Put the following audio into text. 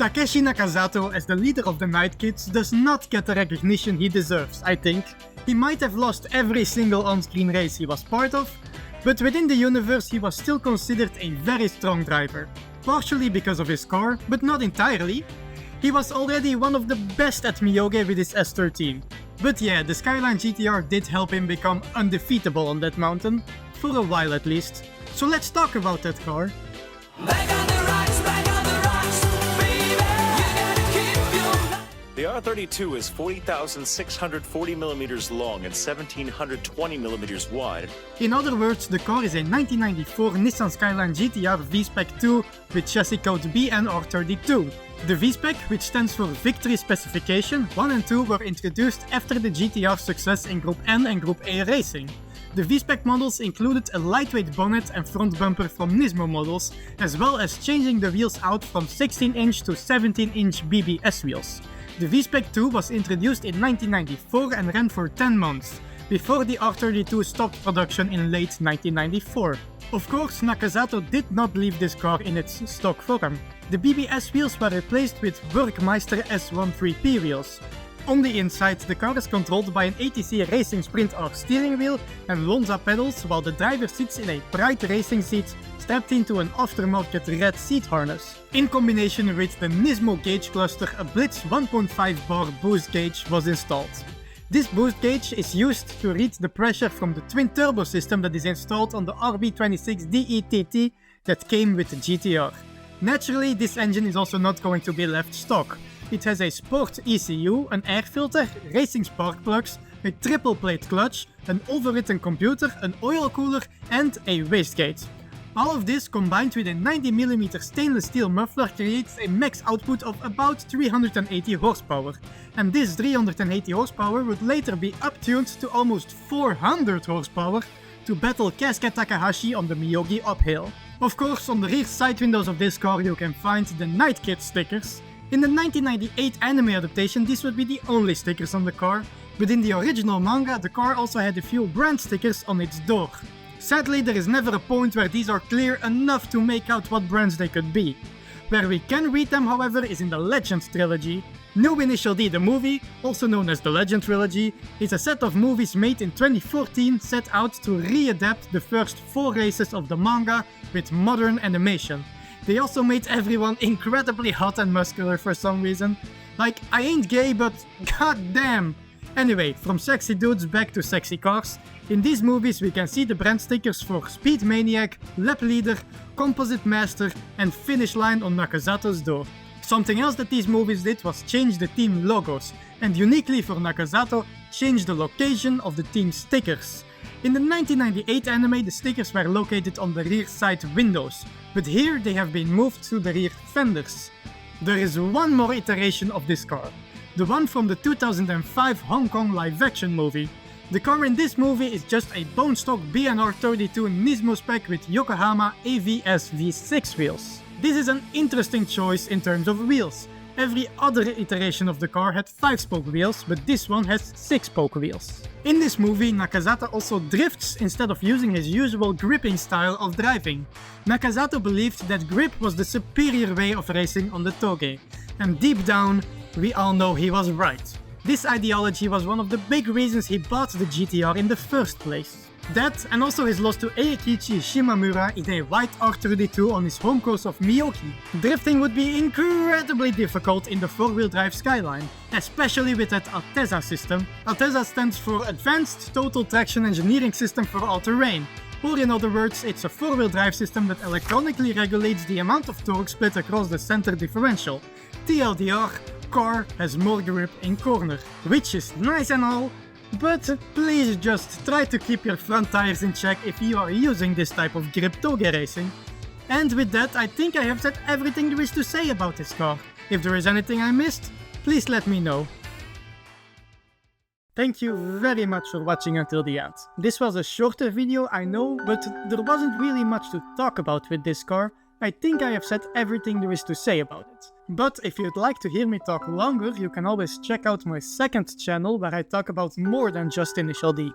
Takeshi Nakazato as the leader of the Night Kids does not get the recognition he deserves, I think. He might have lost every single on-screen race he was part of, but within the universe he was still considered a very strong driver. Partially because of his car, but not entirely. He was already one of the best at Myoge with his S13. But yeah, the Skyline GT-R did help him become undefeatable on that mountain, for a while at least. So let's talk about that car. The R32 is 40,640mm long and 1,720mm wide. In other words, the car is a 1994 Nissan Skyline GT-R V-Spec 2 with chassis code BNR32. The V-Spec, which stands for Victory Specification, 1 and 2 were introduced after the GT-R's success in Group N and Group A racing. The V-Spec models included a lightweight bonnet and front bumper from Nismo models, as well as changing the wheels out from 16-inch to 17-inch BBS wheels. The V-Spec 2 was introduced in 1994 and ran for 10 months, before the R32 stopped production in late 1994. Of course, Nakazato did not leave this car in its stock form. The BBS wheels were replaced with Workmeister S13P wheels. On the inside, the car is controlled by an ATC Racing Sprint R steering wheel and Lonza pedals, while the driver sits in a Pride racing seat strapped into an aftermarket red seat harness. In combination with the Nismo gauge cluster, a Blitz 1.5 bar boost gauge was installed. This boost gauge is used to read the pressure from the twin turbo system that is installed on the RB26 DETT that came with the GT-R. Naturally, this engine is also not going to be left stock. It has a Sport ECU, an air filter, racing spark plugs, a triple plate clutch, an overwritten computer, an oil cooler and a wastegate. All of this combined with a 90mm stainless steel muffler creates a max output of about 380 horsepower, and this 380 horsepower would later be up-tuned to almost 400 horsepower to battle Kasuke Takahashi on the Myogi uphill. Of course, on the rear side windows of this car you can find the Night Kid stickers. In the 1998 anime adaptation these would be the only stickers on the car, but in the original manga the car also had a few brand stickers on its door. Sadly, there is never a point where these are clear enough to make out what brands they could be. Where we can read them, however, is in the Legend Trilogy. New Initial D, the movie, also known as the Legend Trilogy, is a set of movies made in 2014 set out to readapt the first 4 races of the manga with modern animation. They also made everyone incredibly hot and muscular for some reason. Like, I ain't gay, but goddamn! Anyway, from sexy dudes back to sexy cars, in these movies we can see the brand stickers for Speed Maniac, Lap Leader, Composite Master and Finish Line on Nakazato's door. Something else that these movies did was change the team logos, and uniquely for Nakazato, change the location of the team stickers. In the 1998 anime the stickers were located on the rear side windows, but here they have been moved to the rear fenders. There is one more iteration of this car, the one from the 2005 Hong Kong live-action movie. The car in this movie is just a bone stock BNR32 Nismo Spec with Yokohama AVS V6 wheels. This is an interesting choice in terms of wheels. Every other iteration of the car had 5-spoke wheels, but this one has 6-spoke wheels. In this movie, Nakazato also drifts instead of using his usual gripping style of driving. Nakazato believed that grip was the superior way of racing on the Toge, and deep down, we all know he was right. This ideology was one of the big reasons he bought the GT-R in the first place. That, and also his loss to Eikichi Shimamura in a white R32 on his home course of Miyoki. Drifting would be incredibly difficult in the 4-wheel drive Skyline, especially with that Altezza system. Altezza stands for Advanced Total Traction Engineering System for All-Terrain, or in other words, it's a 4-wheel drive system that electronically regulates the amount of torque split across the center differential. TLDR, car has more grip in corner, which is nice and all, but please just try to keep your front tires in check if you are using this type of grip toge racing. And with that, I think I have said everything there is to say about this car. If there is anything I missed, please let me know. Thank you very much for watching until the end. This was a shorter video, I know, but there wasn't really much to talk about with this car. I think I have said everything there is to say about it. But if you'd like to hear me talk longer, you can always check out my second channel where I talk about more than just Initial D.